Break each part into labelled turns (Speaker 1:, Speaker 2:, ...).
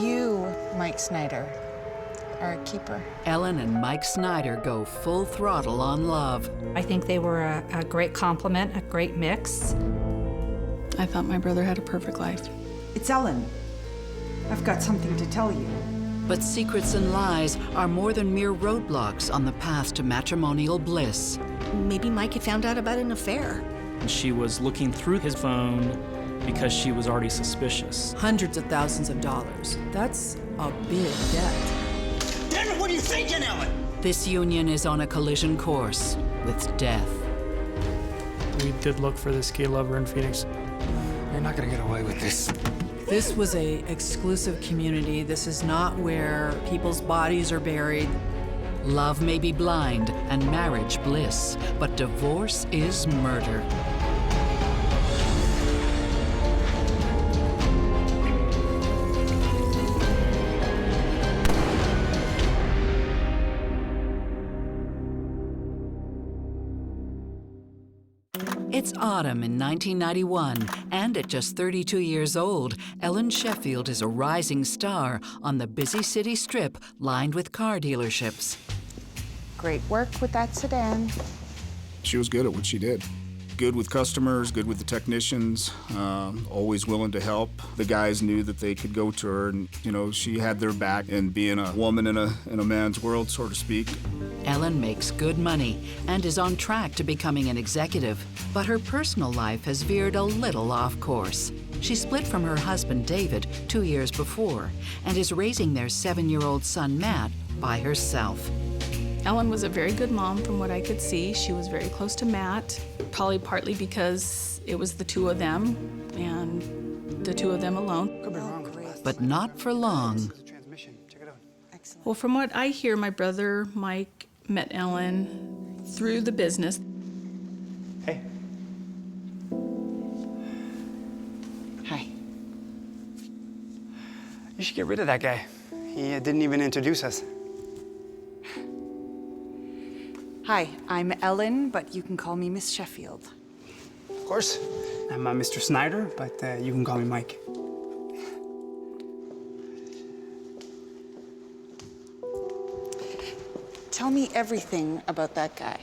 Speaker 1: You, Mike Snyder, are a keeper.
Speaker 2: Ellen and Mike Snyder go full throttle on love.
Speaker 3: I think they were a great complement, a great mix.
Speaker 4: I thought my brother had a perfect life.
Speaker 5: It's Ellen. I've got something to tell you.
Speaker 2: But secrets and lies are more than mere roadblocks on the path to matrimonial bliss.
Speaker 6: Maybe Mike had found out about an affair.
Speaker 7: She was looking through his phone because she was already suspicious.
Speaker 8: Hundreds of thousands of dollars. That's a big debt.
Speaker 9: Damn it, what are you thinking, Ellen?
Speaker 2: This union is on a collision course with death.
Speaker 7: We did look for this gay lover in Phoenix.
Speaker 9: You're not gonna get away with this.
Speaker 8: This was an exclusive community. This is not where people's bodies are buried.
Speaker 2: Love may be blind and marriage bliss, but divorce is murder. It's autumn in 1991, and at just 32 years old, Ellen Sheffield is a rising star on the busy city strip lined with car dealerships.
Speaker 1: Great work with that sedan.
Speaker 10: She was good at what she did. Good with customers, good with the technicians, always willing to help. The guys knew that they could go to her, and she had their back. And being a woman in a man's world, so to speak.
Speaker 2: Ellen makes good money and is on track to becoming an executive, but her personal life has veered a little off course. She split from her husband, David, 2 years before, and is raising their 7-year-old son, Matt, by herself.
Speaker 4: Ellen was a very good mom from what I could see. She was very close to Matt, probably partly because it was the two of them and the two of them alone.
Speaker 2: But not for long.
Speaker 4: Well, from what I hear, my brother Mike met Ellen through the business.
Speaker 9: Hey.
Speaker 1: Hi.
Speaker 9: You should get rid of that guy. He didn't even introduce us.
Speaker 1: Hi, I'm Ellen, but you can call me Miss Sheffield.
Speaker 9: Of course. I'm Mr. Snyder, but you can call me Mike.
Speaker 1: Tell me everything about that guy.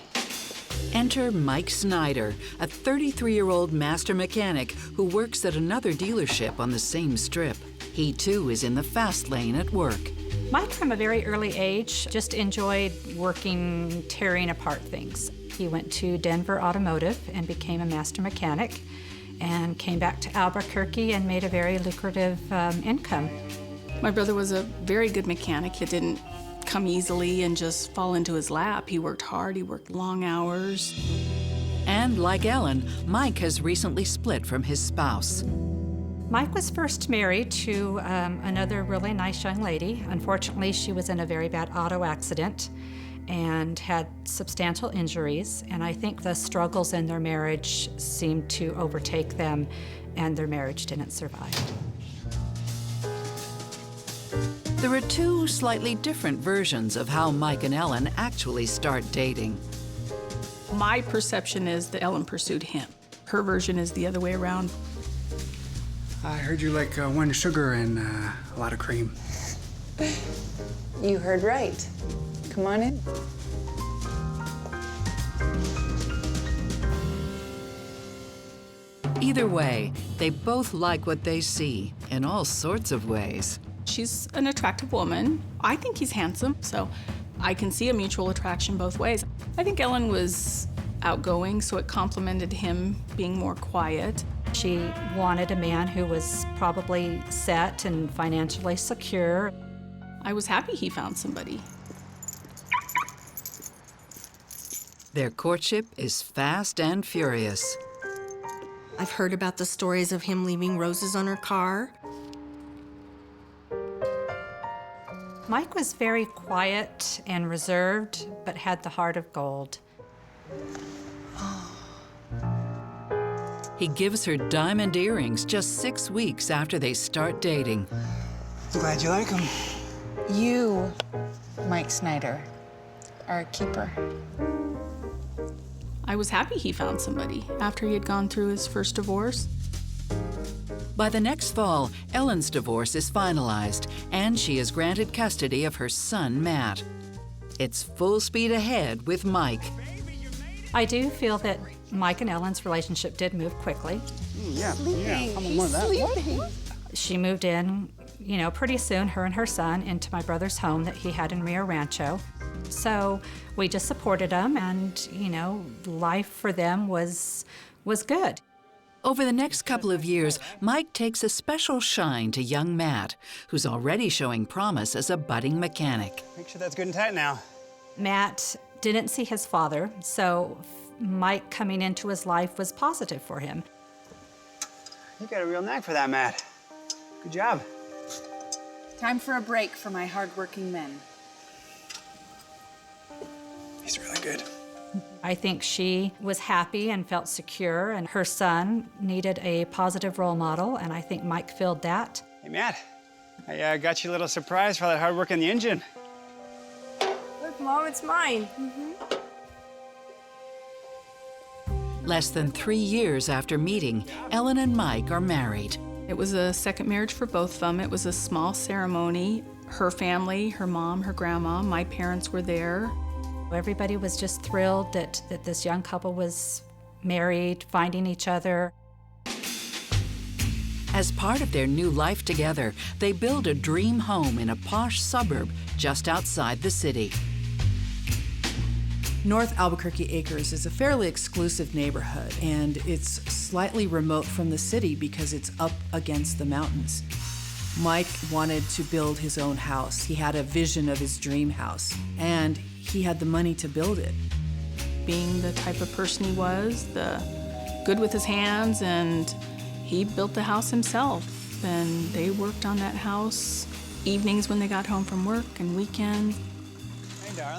Speaker 2: Enter Mike Snyder, a 33-year-old master mechanic who works at another dealership on the same strip. He, too, is in the fast lane at work.
Speaker 3: Mike, from a very early age, just enjoyed working, tearing apart things. He went to Denver Automotive and became a master mechanic, and came back to Albuquerque and made a very lucrative income.
Speaker 4: My brother was a very good mechanic. It didn't come easily and just fall into his lap. He worked hard, he worked long hours.
Speaker 2: And like Ellen, Mike has recently split from his spouse.
Speaker 3: Mike was first married to another really nice young lady. Unfortunately, she was in a very bad auto accident and had substantial injuries, and I think the struggles in their marriage seemed to overtake them, and their marriage didn't survive.
Speaker 2: There are two slightly different versions of how Mike and Ellen actually start dating.
Speaker 4: My perception is that Ellen pursued him. Her version is the other way around.
Speaker 9: I heard you like one sugar and a lot of cream.
Speaker 1: You heard right. Come on in.
Speaker 2: Either way, they both like what they see in all sorts of ways.
Speaker 4: She's an attractive woman. I think he's handsome, so I can see a mutual attraction both ways. I think Ellen was outgoing, so it complemented him being more quiet.
Speaker 3: She wanted a man who was probably set and financially secure.
Speaker 4: I was happy he found somebody.
Speaker 2: Their courtship is fast and furious.
Speaker 6: I've heard about the stories of him leaving roses on her car.
Speaker 3: Mike was very quiet and reserved, but had the heart of gold.
Speaker 2: He gives her diamond earrings just 6 weeks after they start dating.
Speaker 9: I'm glad you like him.
Speaker 1: You, Mike Snyder, are a keeper.
Speaker 4: I was happy he found somebody after he had gone through his first divorce.
Speaker 2: By the next fall, Ellen's divorce is finalized, and she is granted custody of her son, Matt. It's full speed ahead with Mike.
Speaker 3: I do feel that Mike and Ellen's relationship did move quickly.
Speaker 9: Yeah. I'm one of that.
Speaker 3: She moved in, pretty soon, her and her son, into my brother's home that he had in Rio Rancho. So we just supported them, and, life for them was good.
Speaker 2: Over the next couple of years, Mike takes a special shine to young Matt, who's already showing promise as a budding mechanic.
Speaker 9: Make sure that's good and tight now.
Speaker 3: Matt didn't see his father, so Mike coming into his life was positive for him.
Speaker 9: You got a real knack for that, Matt. Good job.
Speaker 1: Time for a break for my hardworking men.
Speaker 9: He's really good.
Speaker 3: I think she was happy and felt secure, and her son needed a positive role model, and I think Mike filled that.
Speaker 9: Hey, Matt. I got you a little surprise for all that hard work on the engine.
Speaker 6: Look, Mom, it's mine.
Speaker 2: Less than 3 years after meeting, Ellen and Mike are married.
Speaker 4: It was a second marriage for both of them. It was a small ceremony. Her family, her mom, her grandma, my parents were there.
Speaker 3: Everybody was just thrilled that this young couple was married, finding each other.
Speaker 2: As part of their new life together, they build a dream home in a posh suburb just outside the city.
Speaker 8: North Albuquerque Acres is a fairly exclusive neighborhood, and it's slightly remote from the city because it's up against the mountains. Mike wanted to build his own house. He had a vision of his dream house, and he had the money to build it.
Speaker 4: Being the type of person he was, good with his hands, and he built the house himself. And they worked on that house evenings when they got home from work and weekends.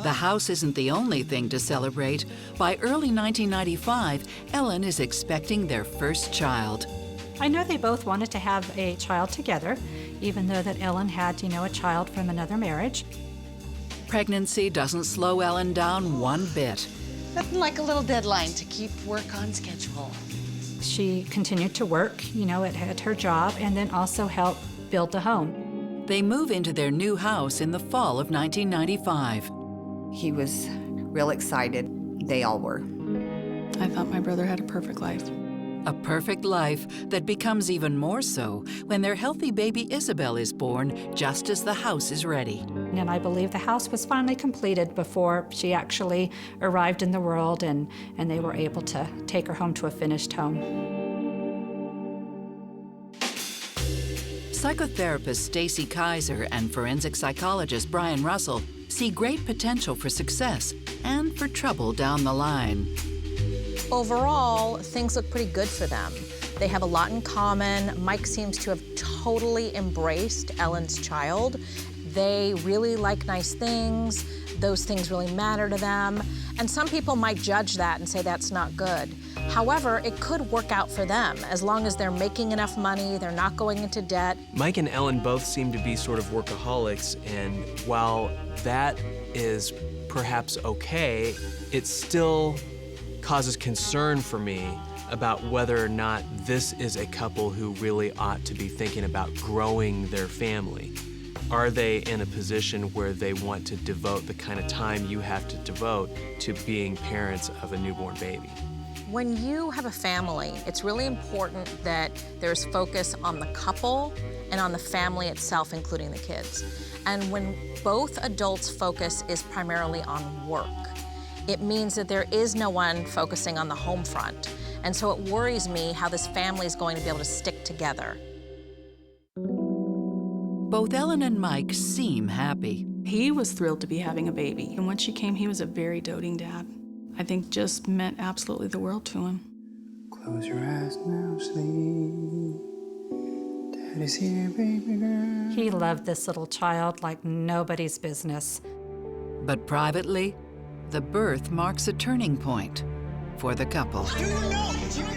Speaker 2: The house isn't the only thing to celebrate. By early 1995, Ellen is expecting their first child.
Speaker 3: I know they both wanted to have a child together, even though that Ellen had, a child from another marriage.
Speaker 2: Pregnancy doesn't slow Ellen down one bit.
Speaker 11: Nothing like a little deadline to keep work on schedule.
Speaker 3: She continued to work, at her job, and then also help build the home.
Speaker 2: They move into their new house in the fall of 1995.
Speaker 1: He was real excited. They all were.
Speaker 4: I thought my brother had a perfect life.
Speaker 2: A perfect life that becomes even more so when their healthy baby Isabel is born just as the house is ready.
Speaker 3: And I believe the house was finally completed before she actually arrived in the world, and they were able to take her home to a finished home.
Speaker 2: Psychotherapist Stacy Kaiser and forensic psychologist Brian Russell see great potential for success and for trouble down the line.
Speaker 12: Overall, things look pretty good for them. They have a lot in common. Mike seems to have totally embraced Ellen's child. They really like nice things. Those things really matter to them. And some people might judge that and say that's not good. However, it could work out for them as long as they're making enough money, they're not going into debt.
Speaker 13: Mike and Ellen both seem to be sort of workaholics, and while that is perhaps okay, it still causes concern for me about whether or not this is a couple who really ought to be thinking about growing their family. Are they in a position where they want to devote the kind of time you have to devote to being parents of a newborn baby?
Speaker 12: When you have a family, it's really important that there's focus on the couple and on the family itself, including the kids. And when both adults' focus is primarily on work, it means that there is no one focusing on the home front. And so it worries me how this family is going to be able to stick together.
Speaker 2: Both Ellen and Mike seem happy.
Speaker 4: He was thrilled to be having a baby. And when she came, he was a very doting dad. I think just meant absolutely the world to him.
Speaker 9: Close your eyes now, sleep. Daddy's here, baby girl.
Speaker 3: He loved this little child like nobody's business.
Speaker 2: But privately, the birth marks a turning point for the couple.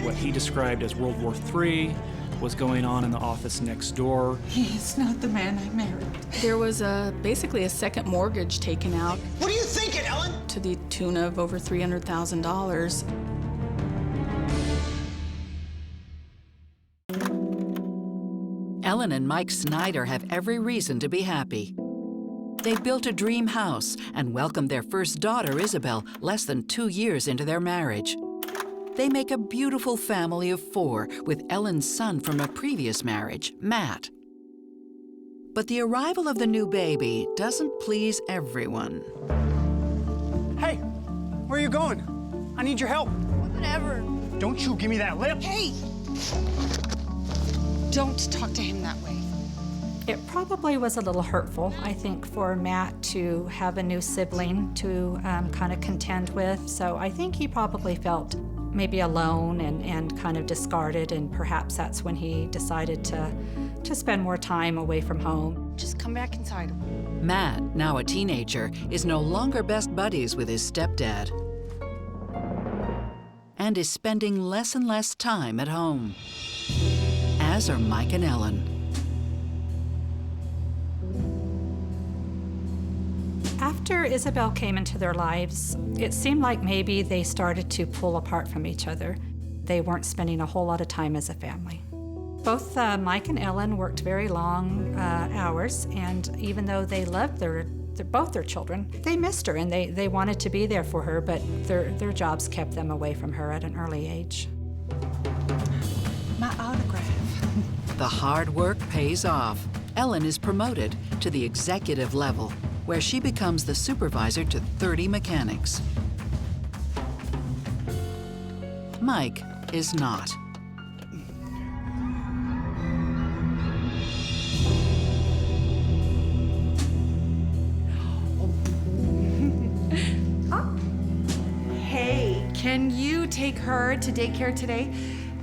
Speaker 7: What he described as World War III was going on in the office next door.
Speaker 5: He's not the man I married.
Speaker 4: There was basically a second mortgage taken out.
Speaker 14: What are you thinking, Ellen?
Speaker 4: To the tune of over $300,000.
Speaker 2: Ellen and Mike Snyder have every reason to be happy. They've built a dream house and welcomed their first daughter, Isabel, less than 2 years into their marriage. They make a beautiful family of 4 with Ellen's son from a previous marriage, Matt. But the arrival of the new baby doesn't please everyone.
Speaker 14: Hey, where are you going? I need your help.
Speaker 11: Whatever.
Speaker 14: Don't you give me that lip.
Speaker 11: Hey! Don't talk to him that way.
Speaker 3: It probably was a little hurtful, I think, for Matt to have a new sibling to kind of contend with. So I think he probably felt maybe alone and kind of discarded, and perhaps that's when he decided to spend more time away from home.
Speaker 11: Just come back inside.
Speaker 2: Matt, now a teenager, is no longer best buddies with his stepdad and is spending less and less time at home, as are Mike and Ellen.
Speaker 3: After Isabel came into their lives, it seemed like maybe they started to pull apart from each other. They weren't spending a whole lot of time as a family. Both Mike and Ellen worked very long hours, and even though they loved both their children, they missed her and they wanted to be there for her, but their jobs kept them away from her at an early age.
Speaker 1: My autograph.
Speaker 2: The hard work pays off. Ellen is promoted to the executive level, where she becomes the supervisor to 30 mechanics. Mike is not.
Speaker 1: Hey, can you take her to daycare today?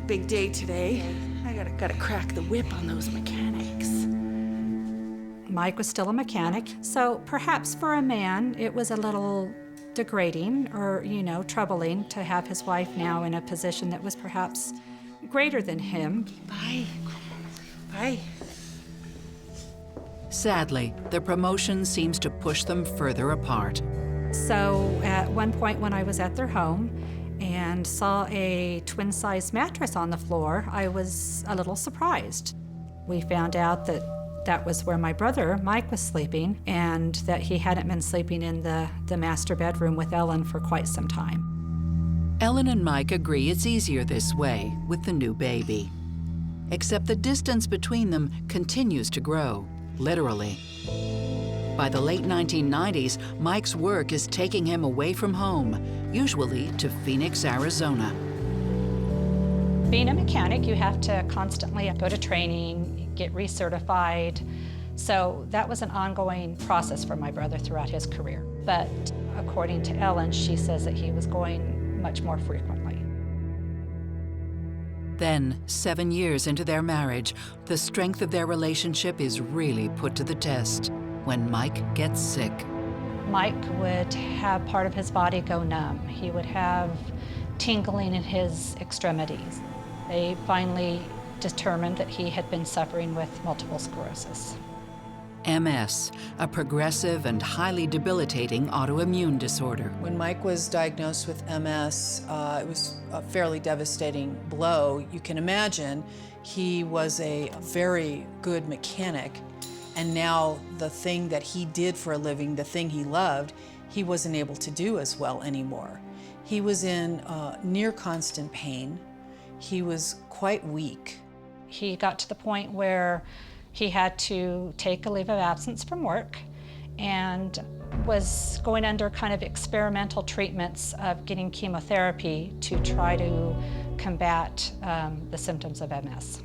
Speaker 1: Big day today. I gotta crack the whip on those mechanics.
Speaker 3: Mike was still a mechanic, so perhaps for a man it was a little degrading or, troubling to have his wife now in a position that was perhaps greater than him.
Speaker 1: Bye. Bye.
Speaker 2: Sadly, the promotion seems to push them further apart.
Speaker 3: So at one point when I was at their home and saw a twin-size mattress on the floor, I was a little surprised. We found out that was where my brother, Mike, was sleeping, and that he hadn't been sleeping in the master bedroom with Ellen for quite some time.
Speaker 2: Ellen and Mike agree it's easier this way with the new baby. Except the distance between them continues to grow, literally. By the late 1990s, Mike's work is taking him away from home, usually to Phoenix, Arizona.
Speaker 3: Being a mechanic, you have to constantly go to training, get recertified. So that was an ongoing process for my brother throughout his career. But according to Ellen, she says that he was going much more frequently.
Speaker 2: Then, 7 years into their marriage, the strength of their relationship is really put to the test when Mike gets sick.
Speaker 3: Mike would have part of his body go numb. He would have tingling in his extremities. They finally determined that he had been suffering with multiple sclerosis.
Speaker 2: MS, a progressive and highly debilitating autoimmune disorder.
Speaker 8: When Mike was diagnosed with MS, it was a fairly devastating blow. You can imagine he was a very good mechanic, and now the thing that he did for a living, the thing he loved, he wasn't able to do as well anymore. He was in near constant pain. He was quite weak.
Speaker 3: He got to the point where he had to take a leave of absence from work and was going under kind of experimental treatments of getting chemotherapy to try to combat the symptoms of MS.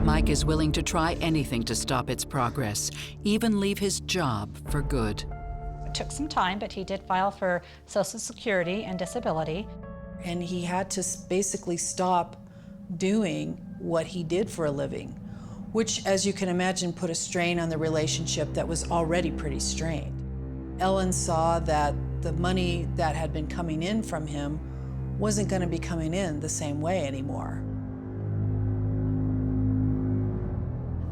Speaker 2: Mike is willing to try anything to stop its progress, even leave his job for good.
Speaker 3: It took some time, but he did file for Social Security and disability.
Speaker 8: And he had to basically stop doing what he did for a living, which, as you can imagine, put a strain on the relationship that was already pretty strained. Ellen saw that the money that had been coming in from him wasn't going to be coming in the same way anymore.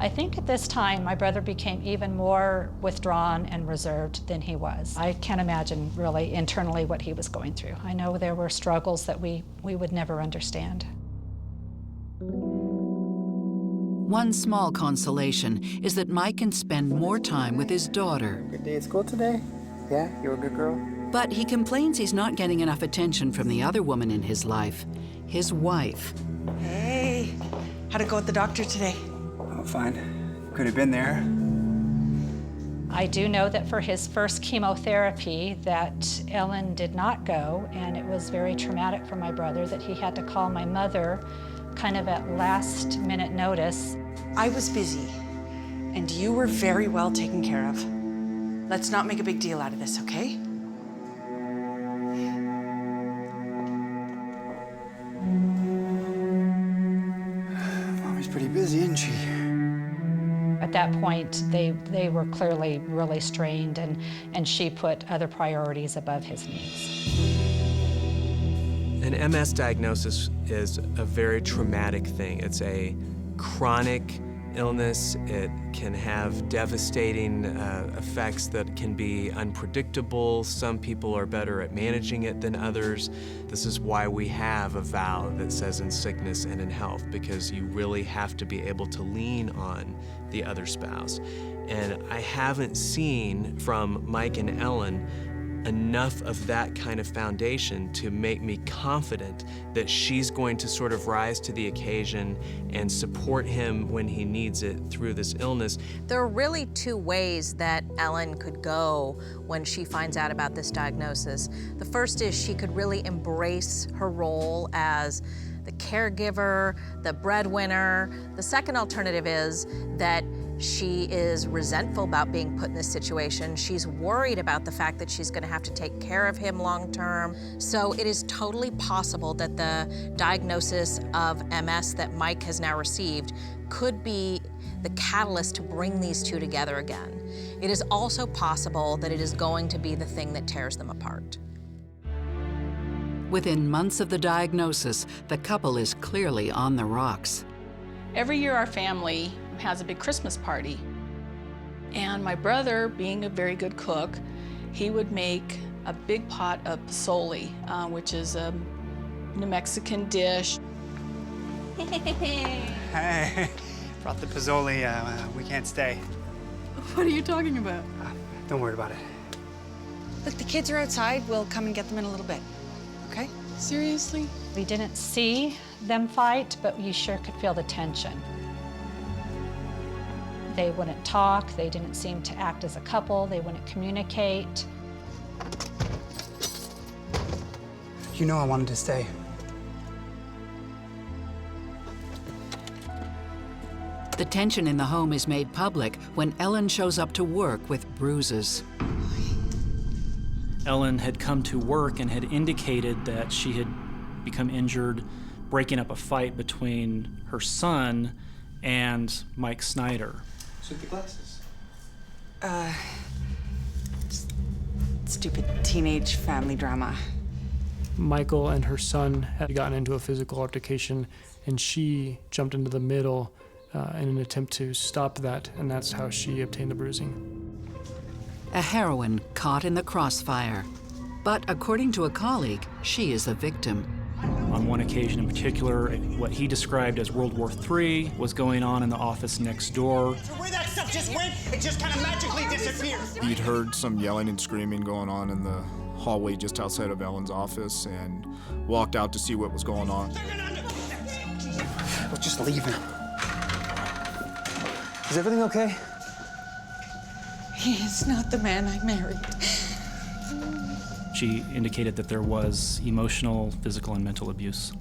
Speaker 3: I think at this time, my brother became even more withdrawn and reserved than he was. I can't imagine really internally what he was going through. I know there were struggles that we would never understand.
Speaker 2: One small consolation is that Mike can spend more time with his daughter.
Speaker 9: Good day at school today? Yeah, you were a good girl?
Speaker 2: But he complains he's not getting enough attention from the other woman in his life, his wife.
Speaker 1: Hey, how'd it go at the doctor today?
Speaker 9: Oh, fine. Could have been there.
Speaker 3: I do know that for his first chemotherapy that Ellen did not go, and it was very traumatic for my brother that he had to call my mother kind of at last minute notice.
Speaker 1: I was busy, and you were very well taken care of. Let's not make a big deal out of this, okay?
Speaker 9: Mommy's pretty busy, isn't she?
Speaker 3: At that point, they were clearly really strained, and she put other priorities above his needs.
Speaker 13: An MS diagnosis is a very traumatic thing. It's a chronic illness. It can have devastating effects that can be unpredictable. Some people are better at managing it than others. This is why we have a vow that says in sickness and in health, because you really have to be able to lean on the other spouse. And I haven't seen from Mike and Ellen enough of that kind of foundation to make me confident that she's going to sort of rise to the occasion and support him when he needs it through this illness.
Speaker 12: There are really two ways that Ellen could go when she finds out about this diagnosis. The first is she could really embrace her role as the caregiver, the breadwinner. The second alternative is that she is resentful about being put in this situation. She's worried about the fact that she's gonna have to take care of him long term. So it is totally possible that the diagnosis of MS that Mike has now received could be the catalyst to bring these two together again. It is also possible that it is going to be the thing that tears them apart.
Speaker 2: Within months of the diagnosis, the couple is clearly on the rocks.
Speaker 4: Every year our family has a big Christmas party. And my brother, being a very good cook, he would make a big pot of pozole, which is a New Mexican dish.
Speaker 14: Hey, brought the pozole. We can't stay.
Speaker 4: What are you talking about?
Speaker 14: Don't worry about it.
Speaker 1: Look, the kids are outside. We'll come and get them in a little bit, okay?
Speaker 4: Seriously?
Speaker 3: We didn't see them fight, but you sure could feel the tension. They wouldn't talk, they didn't seem to act as a couple, they wouldn't communicate.
Speaker 14: You know I wanted to stay.
Speaker 2: The tension in the home is made public when Ellen shows up to work with bruises.
Speaker 7: Ellen had come to work and had indicated that she had become injured breaking up a fight between her son and Mike Snyder.
Speaker 9: Took the glasses.
Speaker 1: Stupid teenage family drama.
Speaker 15: Michael and her son had gotten into a physical altercation, and she jumped into the middle in an attempt to stop that, and that's how she obtained the bruising.
Speaker 2: A heroine caught in the crossfire. But according to a colleague, she is the victim.
Speaker 7: On one occasion in particular, what he described as World War III was going on in the office next door.
Speaker 16: So where that stuff just went, it just kind of magically disappeared.
Speaker 10: He'd heard some yelling and screaming going on in the hallway just outside of Ellen's office and walked out to see what was going on.
Speaker 14: We'll just leave him. Is everything okay?
Speaker 1: He is not the man I married.
Speaker 7: She indicated that there was emotional, physical, and mental abuse.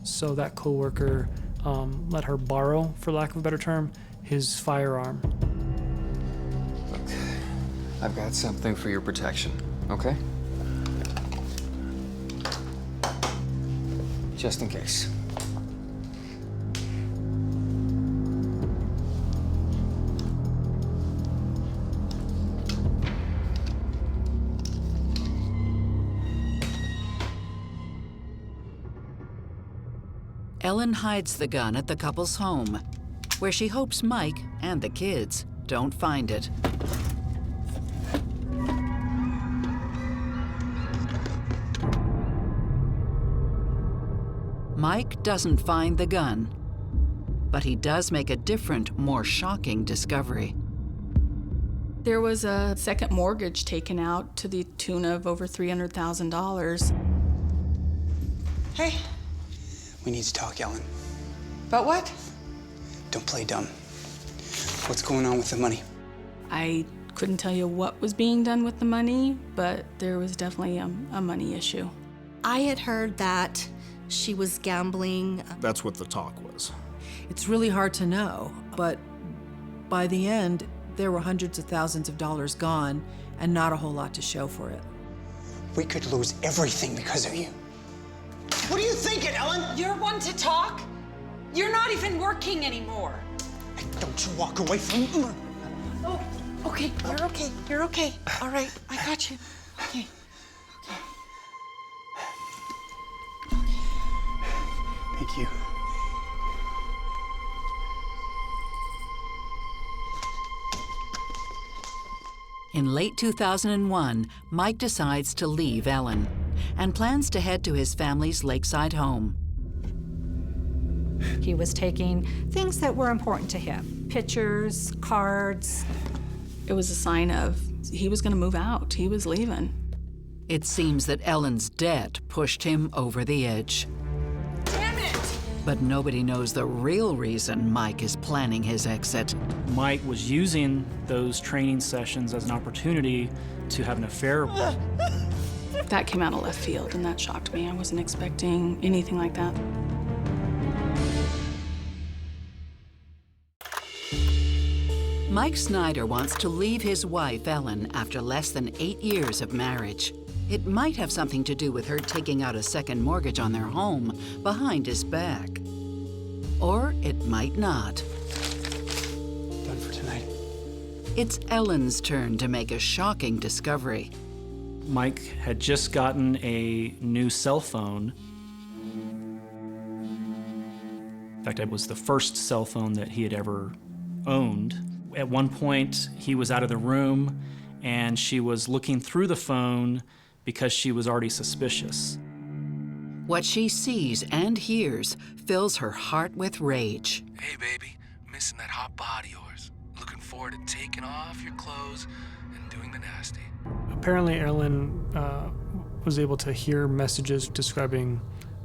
Speaker 15: So that coworker let her borrow, for lack of a better term, his firearm.
Speaker 9: Look, I've got something for your protection, okay? Just in case.
Speaker 2: Ellen hides the gun at the couple's home. where she hopes Mike and the kids don't find it. Mike doesn't find the gun, but he does make a different, more shocking discovery.
Speaker 4: There was a second mortgage taken out to the tune of over $300,000.
Speaker 1: Hey.
Speaker 9: We need to talk, Ellen.
Speaker 1: About what?
Speaker 9: Don't play dumb. What's going on with the money?
Speaker 4: I couldn't tell you what was being done with the money, but there was definitely a money issue.
Speaker 6: I had heard that she was gambling.
Speaker 10: That's what the talk was.
Speaker 8: It's really hard to know, but by the end, there were hundreds of thousands of dollars gone and not a whole lot to show for it.
Speaker 9: We could lose everything because of you. What are you thinking, Ellen?
Speaker 1: You're one to talk? You're not even working anymore.
Speaker 9: Hey, don't you walk away from me.
Speaker 1: Oh, okay, you're okay, you're okay. All right, I got you. Okay.
Speaker 9: Thank you.
Speaker 2: In late 2001, Mike decides to leave Ellen and plans to head to his family's lakeside home.
Speaker 3: He was taking things that were important to him, pictures, cards.
Speaker 4: It was a sign of he was going to move out. He was leaving.
Speaker 2: It seems that Ellen's debt pushed him over the edge.
Speaker 1: Damn it!
Speaker 2: But nobody knows the real reason Mike is planning his exit.
Speaker 7: Mike was using those training sessions as an opportunity to have an affair.
Speaker 4: That came out of left field, and that shocked me. I wasn't expecting anything like that.
Speaker 2: Mike Snyder wants to leave his wife, Ellen, after less than 8 years of marriage. It might have something to do with her taking out a second mortgage on their home behind his back. Or it might not.
Speaker 9: Done for tonight.
Speaker 2: It's Ellen's turn to make a shocking discovery.
Speaker 7: Mike had just gotten a new cell phone. In fact, it was the first cell phone that he had ever owned. At one point, he was out of the room, and she was looking through the phone because she was already suspicious.
Speaker 2: What she sees and hears fills her heart with rage.
Speaker 17: Hey, baby, missing that hot bod of yours. Looking forward to taking off your clothes and doing the nasty.
Speaker 15: Apparently, Ellen was able to hear messages describing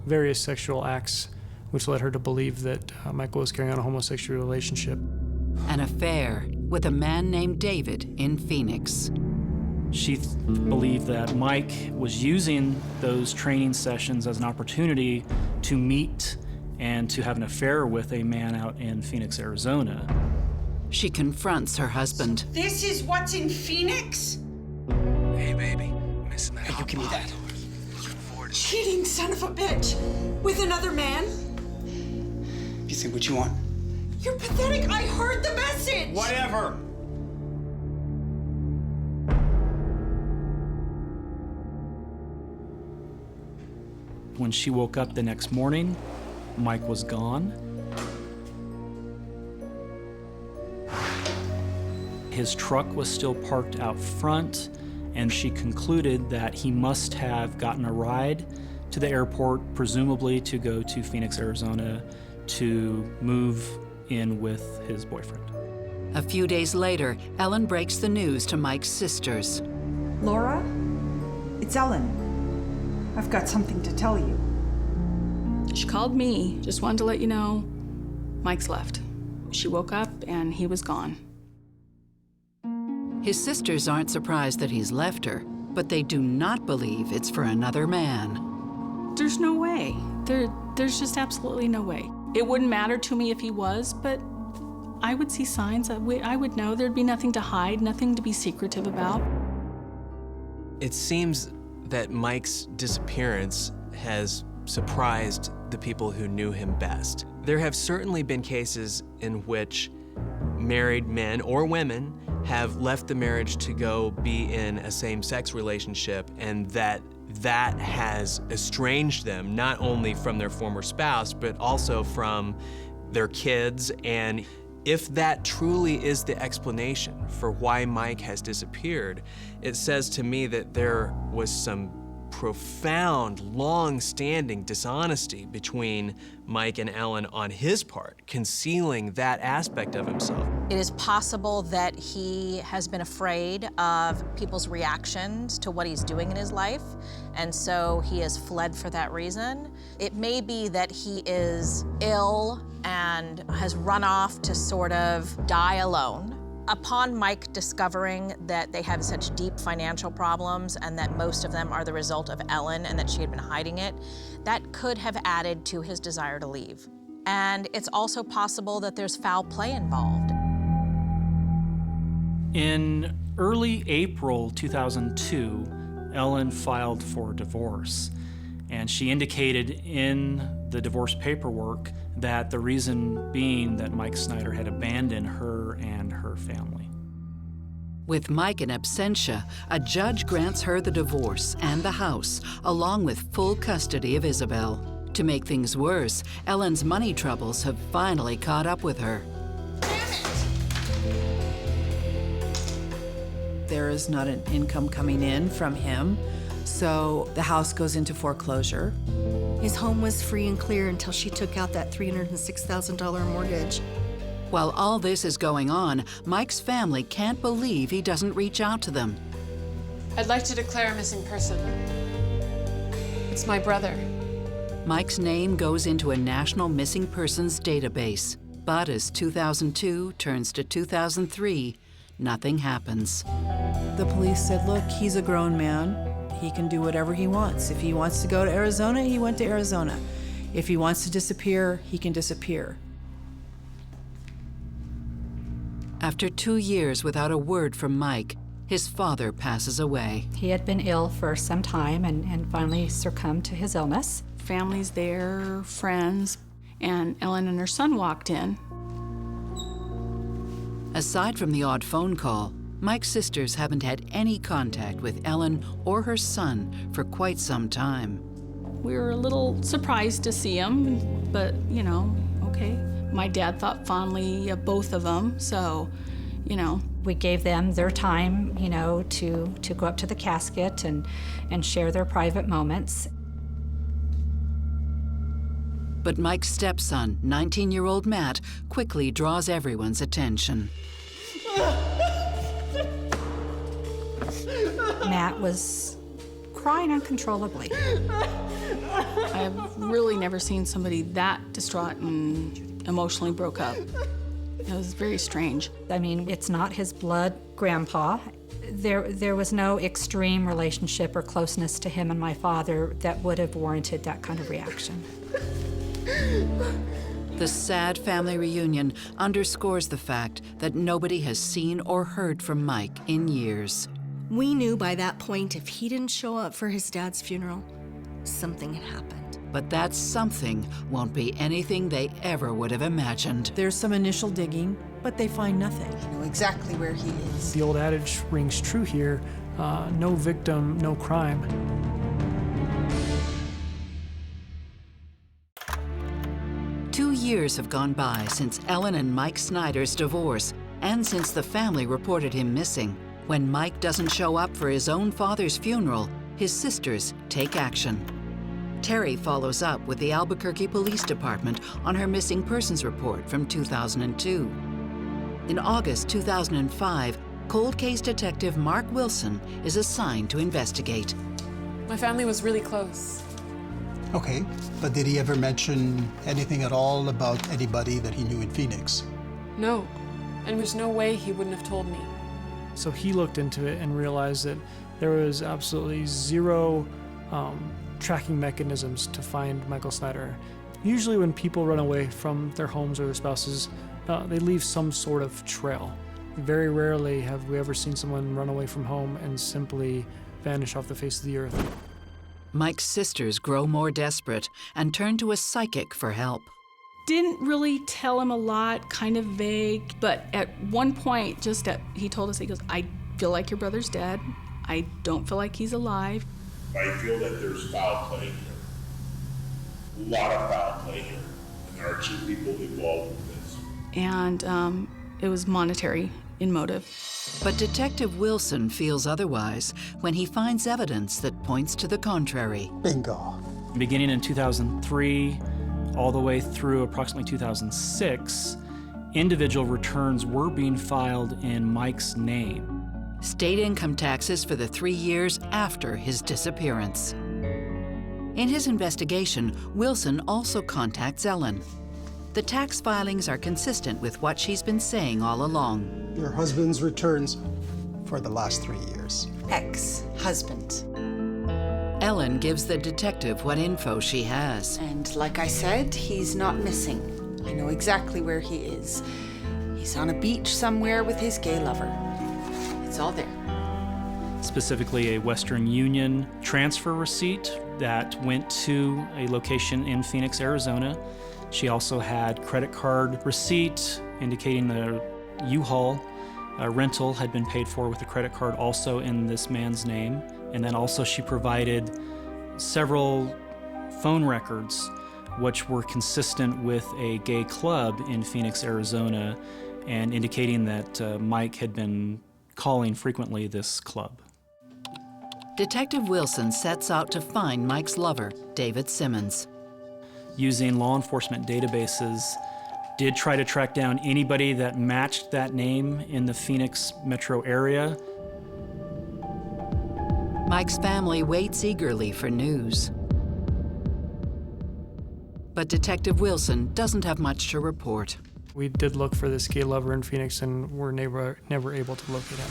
Speaker 15: various sexual acts, which led her to believe that Michael was carrying on a homosexual relationship.
Speaker 2: An affair with a man named David in Phoenix.
Speaker 7: She believed that Mike was using those training sessions as an opportunity to meet and to have an affair with a man out in Phoenix, Arizona.
Speaker 2: She confronts her husband.
Speaker 1: This is what's in Phoenix?
Speaker 17: Hey, baby, missing that hot
Speaker 9: give me
Speaker 17: bod
Speaker 9: that.
Speaker 17: of yours.
Speaker 1: Cheating son of a bitch. With another man?
Speaker 9: You think what you want?
Speaker 1: You're pathetic. I heard the message.
Speaker 16: Whatever.
Speaker 7: When she woke up the next morning, Mike was gone. His truck was still parked out front, and she concluded that he must have gotten a ride to the airport, presumably to go to Phoenix, Arizona, to move in with his boyfriend.
Speaker 2: A few days later, Ellen breaks the news to Mike's sisters.
Speaker 5: Laura, it's Ellen. I've got something to tell you.
Speaker 4: She called me, just wanted to let you know Mike's left. She woke up and he was gone.
Speaker 2: His sisters aren't surprised that he's left her, but they do not believe it's for another man.
Speaker 4: There's no way. There's just absolutely no way. It wouldn't matter to me if he was, but I would see signs. I would know. There'd be nothing to hide, nothing to be secretive about.
Speaker 13: It seems that Mike's disappearance has surprised the people who knew him best. There have certainly been cases in which married men or women have left the marriage to go be in a same-sex relationship, and that has estranged them, not only from their former spouse, but also from their kids. And If that truly is the explanation for why Mike has disappeared, it says to me that there was some profound, long-standing dishonesty between Mike and Ellen on his part, concealing that aspect of himself.
Speaker 12: It is possible that he has been afraid of people's reactions to what he's doing in his life, and so he has fled for that reason. It may be that he is ill and has run off to sort of die alone. Upon Mike discovering that they have such deep financial problems and that most of them are the result of Ellen and that she had been hiding it, that could have added to his desire to leave. And it's also possible that there's foul play involved.
Speaker 7: In early April 2002, Ellen filed for divorce, and she indicated in the divorce paperwork that the reason being that Mike Snyder had abandoned her and her family.
Speaker 2: With Mike in absentia, a judge grants her the divorce and the house, along with full custody of Isabel. To make things worse, Ellen's money troubles have finally caught up with her.
Speaker 8: There is not an income coming in from him, so the house goes into foreclosure.
Speaker 6: His home was free and clear until she took out that $306,000 mortgage.
Speaker 2: While all this is going on, Mike's family can't believe he doesn't reach out to them.
Speaker 18: I'd like to declare a missing person. It's my brother.
Speaker 2: Mike's name goes into a national missing persons database, but as 2002 turns to 2003, nothing happens.
Speaker 8: The police said, look, he's a grown man. He can do whatever he wants. If he wants to go to Arizona, he went to Arizona. If he wants to disappear, he can disappear.
Speaker 2: After 2 years without a word from Mike, his father passes away.
Speaker 3: He had been ill for some time and finally succumbed to his illness.
Speaker 4: Family's there, friends, and Ellen and her son walked in.
Speaker 2: Aside from the odd phone call, Mike's sisters haven't had any contact with Ellen or her son for quite some time.
Speaker 4: We were a little surprised to see him, but, you know, okay. My dad thought fondly of both of them, so, you know.
Speaker 3: We gave them their time, you know, to go up to the casket and share their private moments.
Speaker 2: But Mike's stepson, 19-year-old Matt, quickly draws everyone's attention.
Speaker 3: Matt was crying uncontrollably.
Speaker 4: I've really never seen somebody that distraught and emotionally broke up. It was very strange.
Speaker 3: I mean, it's not his blood grandpa. There was no extreme relationship or closeness to him and my father that would have warranted that kind of reaction.
Speaker 2: The sad family reunion underscores the fact that nobody has seen or heard from Mike in years.
Speaker 6: We knew by that point if he didn't show up for his dad's funeral, something had happened.
Speaker 2: But that something won't be anything they ever would have imagined.
Speaker 8: There's some initial digging, but they find nothing.
Speaker 11: I know exactly where he is.
Speaker 15: The old adage rings true here, no victim, no crime.
Speaker 2: Two years have gone by since Ellen and Mike Snyder's divorce, and since the family reported him missing. When Mike doesn't show up for his own father's funeral, his sisters take action. Terry follows up with the Albuquerque Police Department on her missing persons report from 2002. In August 2005, cold case detective Mark Wilson is assigned to investigate.
Speaker 18: My family was really close.
Speaker 19: Okay, but did he ever mention anything at all about anybody that he knew in Phoenix?
Speaker 18: No, and there's no way he wouldn't have told me.
Speaker 15: So he looked into it and realized that there was absolutely zero tracking mechanisms to find Michael Snyder. Usually when people run away from their homes or their spouses, they leave some sort of trail. Very rarely have we ever seen someone run away from home and simply vanish off the face of the earth.
Speaker 2: Mike's sisters grow more desperate and turn to a psychic for help.
Speaker 4: Didn't really tell him a lot, kind of vague, but at one point, he told us, he goes, I feel like your brother's dead. I don't feel like he's alive.
Speaker 20: I feel that there's foul play here. A lot of foul play here. And there are two people involved with this.
Speaker 4: and it was monetary in motive.
Speaker 2: But Detective Wilson feels otherwise when he finds evidence that points to the contrary.
Speaker 19: Bingo.
Speaker 7: Beginning in 2003, all the way through approximately 2006, individual returns were being filed in Mike's name.
Speaker 2: State income taxes for the 3 years after his disappearance. In his investigation, Wilson also contacts Ellen. The tax filings are consistent with what she's been saying all along.
Speaker 19: Your husband's returns for the last 3 years.
Speaker 1: Ex-husband.
Speaker 2: Ellen gives the detective what info she has.
Speaker 1: And like I said, he's not missing. I know exactly where he is. He's on a beach somewhere with his gay lover. It's all there.
Speaker 7: Specifically, a Western Union transfer receipt that went to a location in Phoenix, Arizona. She also had credit card receipt indicating the U-Haul rental had been paid for with a credit card also in this man's name. And then also she provided several phone records which were consistent with a gay club in Phoenix, Arizona, and indicating that Mike had been calling frequently this club.
Speaker 2: Detective Wilson sets out to find Mike's lover, David Simmons.
Speaker 7: Using law enforcement databases, did try to track down anybody that matched that name in the Phoenix metro area.
Speaker 2: Mike's family waits eagerly for news. But Detective Wilson doesn't have much to report.
Speaker 15: We did look for this gay lover in Phoenix and were never able to locate him.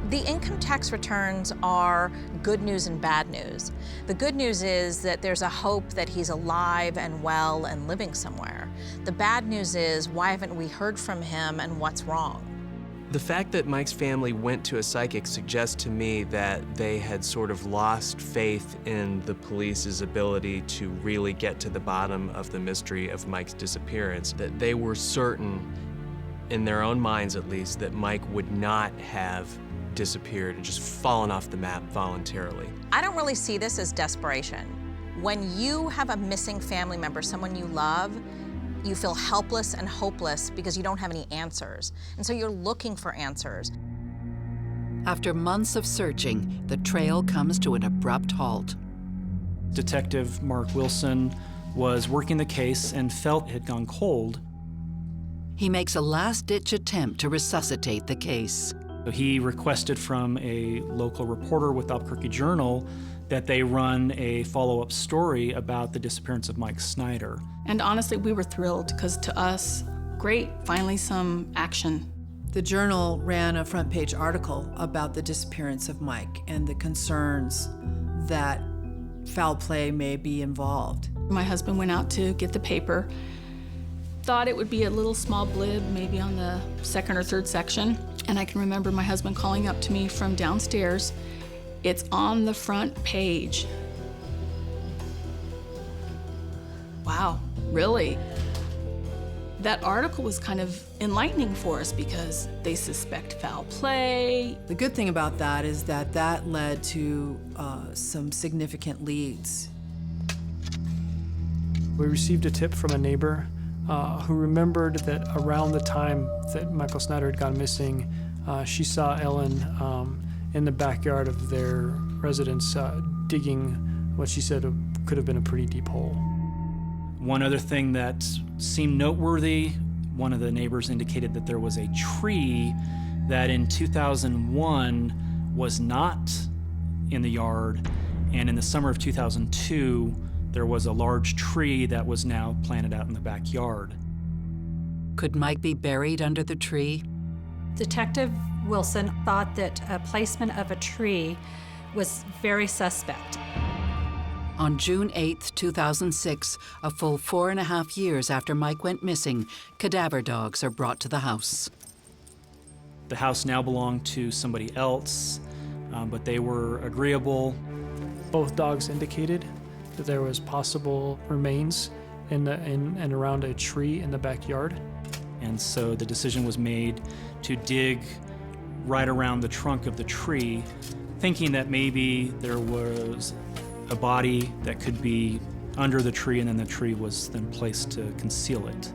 Speaker 12: The income tax returns are good news and bad news. The good news is that there's a hope that he's alive and well and living somewhere. The bad news is, why haven't we heard from him and what's wrong?
Speaker 13: The fact that Mike's family went to a psychic suggests to me that they had sort of lost faith in the police's ability to really get to the bottom of the mystery of Mike's disappearance, that they were certain, in their own minds at least, that Mike would not have disappeared and just fallen off the map voluntarily.
Speaker 12: I don't really see this as desperation. When you have a missing family member, someone you love, you feel helpless and hopeless because you don't have any answers. And so you're looking for answers.
Speaker 2: After months of searching, the trail comes to an abrupt halt.
Speaker 7: Detective Mark Wilson was working the case and felt it had gone cold.
Speaker 2: He makes a last-ditch attempt to resuscitate the case.
Speaker 7: He requested from a local reporter with the Albuquerque Journal that they run a follow-up story about the disappearance of Mike Snyder.
Speaker 4: And honestly, we were thrilled because to us, great, finally some action.
Speaker 8: The Journal ran a front-page article about the disappearance of Mike and the concerns that foul play may be involved.
Speaker 4: My husband went out to get the paper, thought it would be a little small blib, maybe on the second or third section. And I can remember my husband calling up to me from downstairs. It's on the front page. Wow, really? That article was kind of enlightening for us because they suspect foul play.
Speaker 8: The good thing about that is that that led to some significant leads.
Speaker 15: We received a tip from a neighbor who remembered that around the time that Michael Snyder had gone missing, she saw Ellen in the backyard of their residence digging what she said could have been a pretty deep hole.
Speaker 7: One other thing that seemed noteworthy, one of the neighbors indicated that there was a tree that in 2001 was not in the yard, and in the summer of 2002, there was a large tree that was now planted out in the backyard.
Speaker 2: Could Mike be buried under the tree?
Speaker 3: Detective Wilson thought that a placement of a tree was very suspect.
Speaker 2: On June 8, 2006, a full 4.5 years after Mike went missing, cadaver dogs are brought to the house.
Speaker 7: The house now belonged to somebody else, but they were agreeable.
Speaker 15: Both dogs indicated that there was possible remains in and around a tree in the backyard.
Speaker 7: And so the decision was made to dig right around the trunk of the tree, thinking that maybe there was a body that could be under the tree, and then the tree was then placed to conceal it.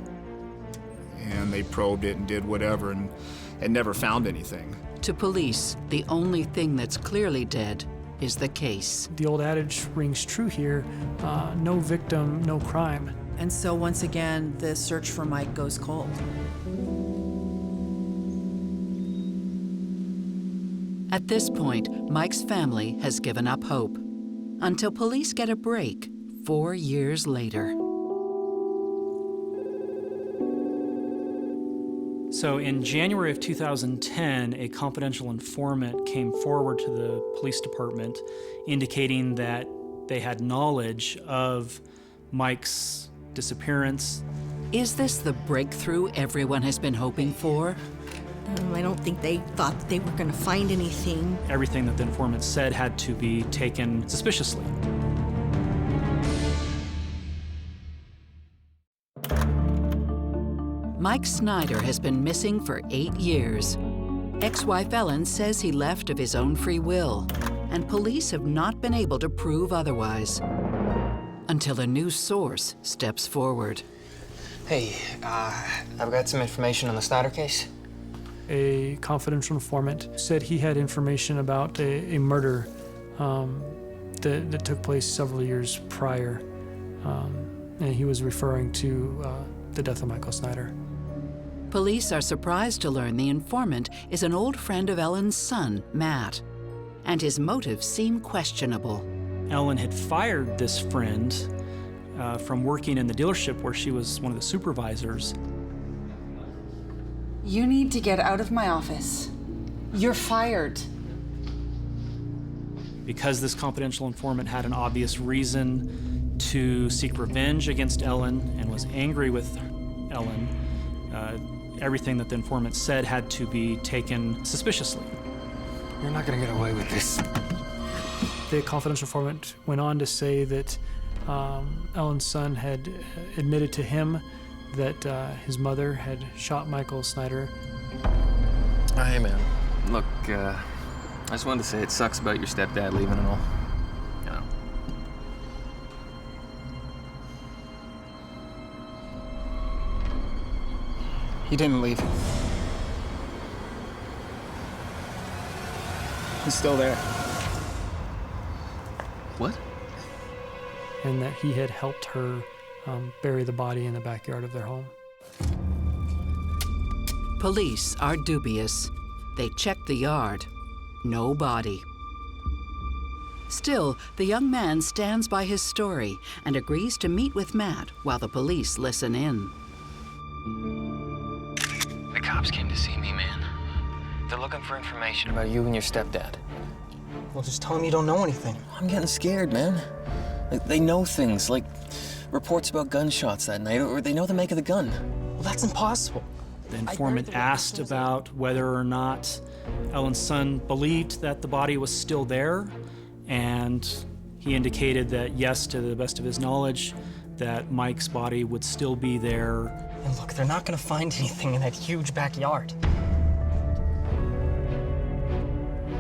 Speaker 10: And they probed it and did whatever and never found anything.
Speaker 2: To police, the only thing that's clearly dead is the case.
Speaker 15: The old adage rings true here, no victim, no crime.
Speaker 8: And so once again, the search for Mike goes cold.
Speaker 2: At this point, Mike's family has given up hope until police get a break 4 years later.
Speaker 7: So in January of 2010, a confidential informant came forward to the police department indicating that they had knowledge of Mike's disappearance.
Speaker 2: Is this the breakthrough everyone has been hoping for?
Speaker 6: I don't think they thought that they were going to find anything.
Speaker 7: Everything that the informant said had to be taken suspiciously.
Speaker 2: Mike Snyder has been missing for 8 years. Ex-wife Ellen says he left of his own free will, and police have not been able to prove otherwise. Until a new source steps forward.
Speaker 9: Hey, I've got some information on the Snyder case.
Speaker 15: A confidential informant said he had information about a murder that took place several years prior, and he was referring to the death of Michael Snyder.
Speaker 2: Police are surprised to learn the informant is an old friend of Ellen's son, Matt, and his motives seem questionable.
Speaker 7: Ellen had fired this friend from working in the dealership where she was one of the supervisors.
Speaker 1: You need to get out of my office. You're fired.
Speaker 7: Because this confidential informant had an obvious reason to seek revenge against Ellen and was angry with Ellen, everything that the informant said had to be taken suspiciously.
Speaker 9: You're not gonna get away with this.
Speaker 15: The confidential informant went on to say that Ellen's son had admitted to him that his mother had shot Michael Snyder.
Speaker 9: Oh, hey, man. Look, I just wanted to say it sucks about your stepdad leaving and all. You know.
Speaker 14: He didn't leave. He's still there.
Speaker 9: What?
Speaker 15: And that he had helped her bury the body in the backyard of their home.
Speaker 2: Police are dubious. They check the yard. No body. Still, the young man stands by his story and agrees to meet with Matt while the police listen in.
Speaker 9: The cops came to see me, man. They're looking for information about you and your stepdad.
Speaker 14: Well, just tell him you don't know anything.
Speaker 9: I'm getting scared, man. Like, they know things, like reports about gunshots that night, or they know the make of the gun.
Speaker 14: Well, that's impossible.
Speaker 7: The informant asked about whether or not Ellen's son believed that the body was still there, and he indicated that yes, to the best of his knowledge, that Mike's body would still be there.
Speaker 14: And look, they're not gonna find anything in that huge backyard.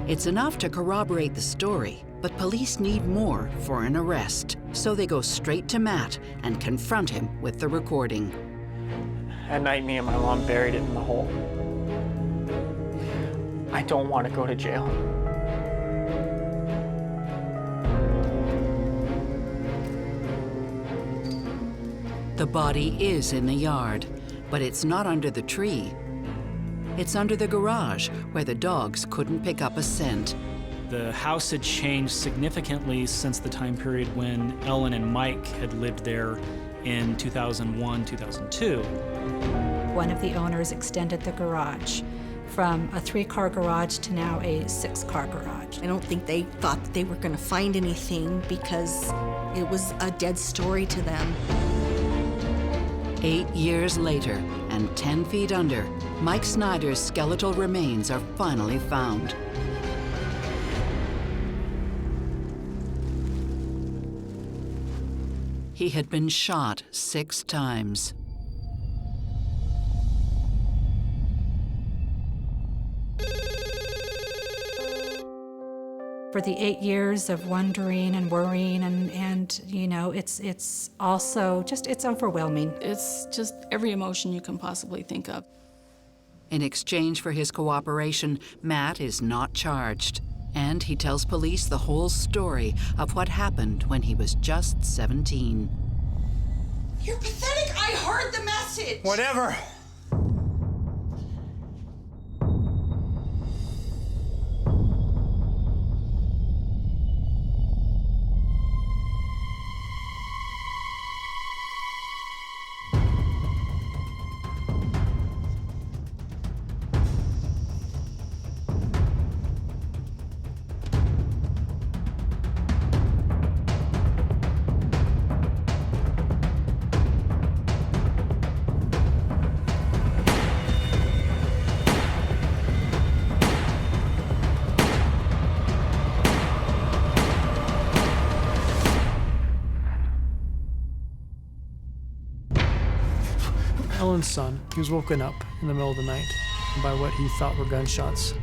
Speaker 2: It's enough to corroborate the story, but police need more for an arrest. So they go straight to Matt and confront him with the recording.
Speaker 14: At night, me and my mom buried it in the hole. I don't want to go to jail.
Speaker 2: The body is in the yard, but it's not under the tree. It's under the garage, where the dogs couldn't pick up a scent.
Speaker 7: The house had changed significantly since the time period when Ellen and Mike had lived there in 2001, 2002.
Speaker 3: One of the owners extended the garage from a 3-car garage to now a 6-car garage.
Speaker 6: I don't think they thought that they were going to find anything because it was a dead story to them.
Speaker 2: 8 years later, and 10 feet under, Mike Snyder's skeletal remains are finally found. He had been shot 6 times.
Speaker 3: For the 8 years of wondering and worrying, and you know, it's also just, it's overwhelming.
Speaker 4: It's just every emotion you can possibly think of.
Speaker 2: In exchange for his cooperation, Matt is not charged. And he tells police the whole story of what happened when he was just 17.
Speaker 1: You're pathetic. I heard the message.
Speaker 14: Whatever.
Speaker 15: Ellen's son, he was woken up in the middle of the night by what he thought were gunshots.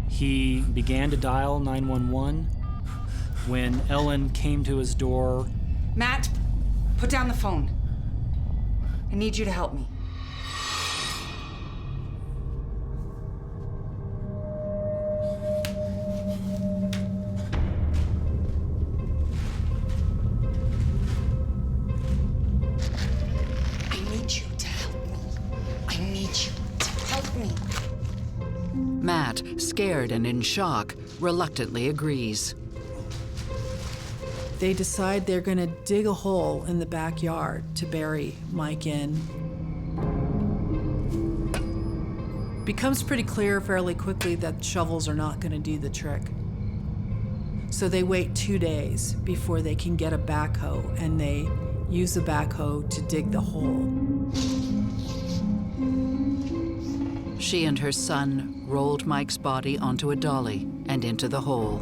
Speaker 7: He began to dial 911 when Ellen came to his door.
Speaker 1: Matt, put down the phone. I need you to help me.
Speaker 2: Matt, scared and in shock, reluctantly agrees.
Speaker 8: They decide they're going to dig a hole in the backyard to bury Mike in. Becomes pretty clear fairly quickly that shovels are not going to do the trick. So they wait 2 days before they can get a backhoe, and they use the backhoe to dig the hole.
Speaker 2: She and her son rolled Mike's body onto a dolly and into the hole.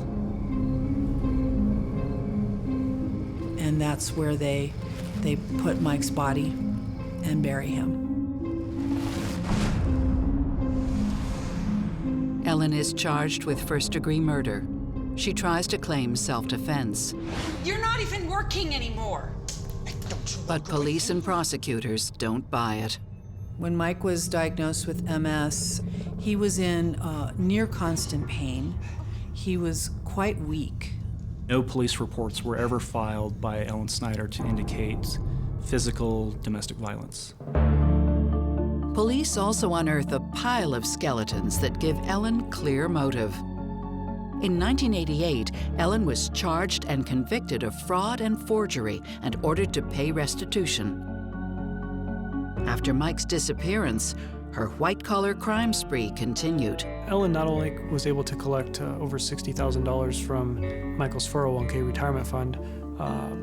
Speaker 8: And that's where they put Mike's body and bury him.
Speaker 2: Ellen is charged with first-degree murder. She tries to claim self-defense.
Speaker 1: You're not even working anymore.
Speaker 2: But police and prosecutors don't buy it.
Speaker 8: When Mike was diagnosed with MS, he was in near constant pain. He was quite weak.
Speaker 7: No police reports were ever filed by Ellen Snyder to indicate physical domestic violence.
Speaker 2: Police also unearth a pile of skeletons that give Ellen clear motive. In 1988, Ellen was charged and convicted of fraud and forgery and ordered to pay restitution. After Mike's disappearance, her white-collar crime spree continued.
Speaker 15: Ellen not only was able to collect over $60,000 from Michael's 401k retirement fund,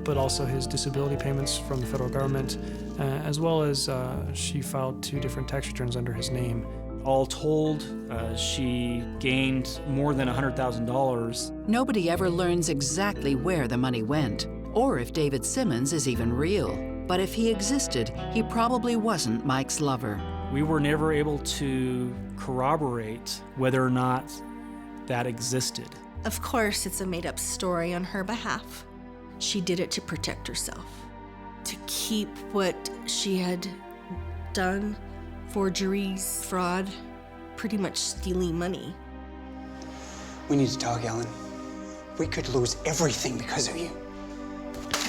Speaker 15: but also his disability payments from the federal government, as well as she filed 2 different tax returns under his name.
Speaker 7: All told, she gained more than $100,000.
Speaker 2: Nobody ever learns exactly where the money went, or if David Simmons is even real. But if he existed, he probably wasn't Mike's lover.
Speaker 7: We were never able to corroborate whether or not that existed.
Speaker 6: Of course, it's a made-up story on her behalf. She did it to protect herself, to keep what she had done, forgeries, fraud, pretty much stealing money.
Speaker 14: We need to talk, Ellen. We could lose everything because of you.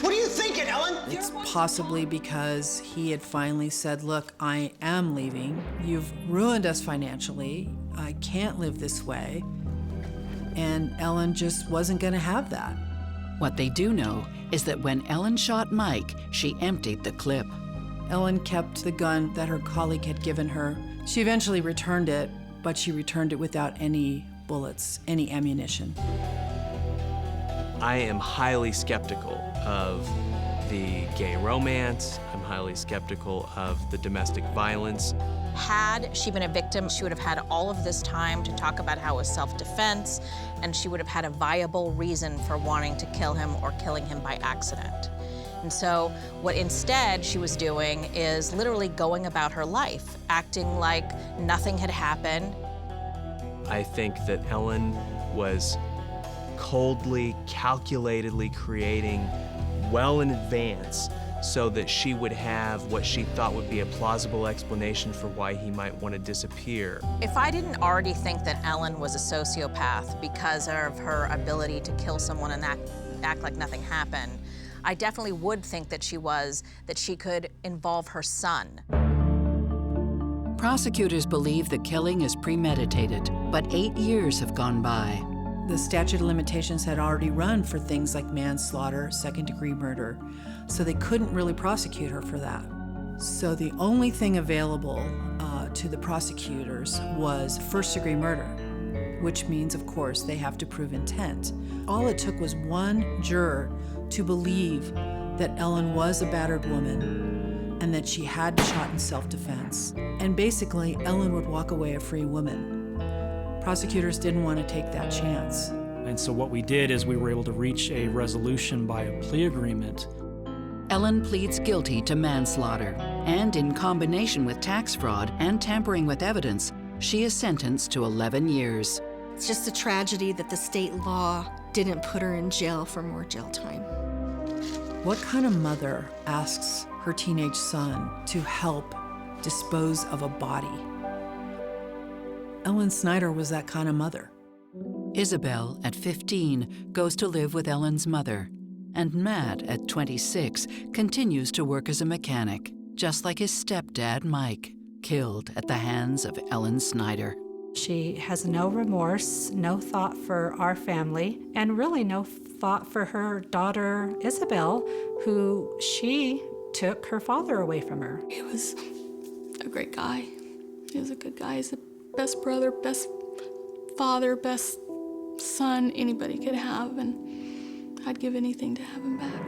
Speaker 14: What are you thinking, Ellen?
Speaker 8: It's possibly because he had finally said, look, I am leaving. You've ruined us financially. I can't live this way. And Ellen just wasn't going to have that.
Speaker 2: What they do know is that when Ellen shot Mike, she emptied the clip.
Speaker 8: Ellen kept the gun that her colleague had given her. She eventually returned it, but she returned it without any bullets, any ammunition.
Speaker 13: I am highly skeptical of the gay romance. I'm highly skeptical of the domestic violence.
Speaker 12: Had she been a victim, she would have had all of this time to talk about how it was self-defense, and she would have had a viable reason for wanting to kill him or killing him by accident. And so what instead she was doing is literally going about her life, acting like nothing had happened.
Speaker 13: I think that Ellen was coldly, calculatedly creating well in advance so that she would have what she thought would be a plausible explanation for why he might want to disappear.
Speaker 12: If I didn't already think that Ellen was a sociopath because of her ability to kill someone and act like nothing happened, I definitely would think that she could involve her son.
Speaker 2: Prosecutors believe the killing is premeditated, but 8 years have gone by.
Speaker 8: The statute of limitations had already run for things like manslaughter, second-degree murder, so they couldn't really prosecute her for that. So the only thing available to the prosecutors was first-degree murder, which means, of course, they have to prove intent. All it took was one juror to believe that Ellen was a battered woman and that she had shot in self-defense. And basically, Ellen would walk away a free woman. Prosecutors didn't want to take that chance.
Speaker 7: And so what we did is we were able to reach a resolution by a plea agreement.
Speaker 2: Ellen pleads guilty to manslaughter, and in combination with tax fraud and tampering with evidence, she is sentenced to 11 years.
Speaker 6: It's just a tragedy that the state law didn't put her in jail for more jail time.
Speaker 8: What kind of mother asks her teenage son to help dispose of a body? Ellen Snyder was that kind of mother.
Speaker 2: Isabel, at 15, goes to live with Ellen's mother, and Matt, at 26, continues to work as a mechanic, just like his stepdad, Mike, killed at the hands of Ellen Snyder.
Speaker 3: She has no remorse, no thought for our family, and really no thought for her daughter, Isabel, who she took her father away from her.
Speaker 4: He was a great guy. He was a good guy. He's the best brother, best father, best son anybody could have, and I'd give anything to have him back.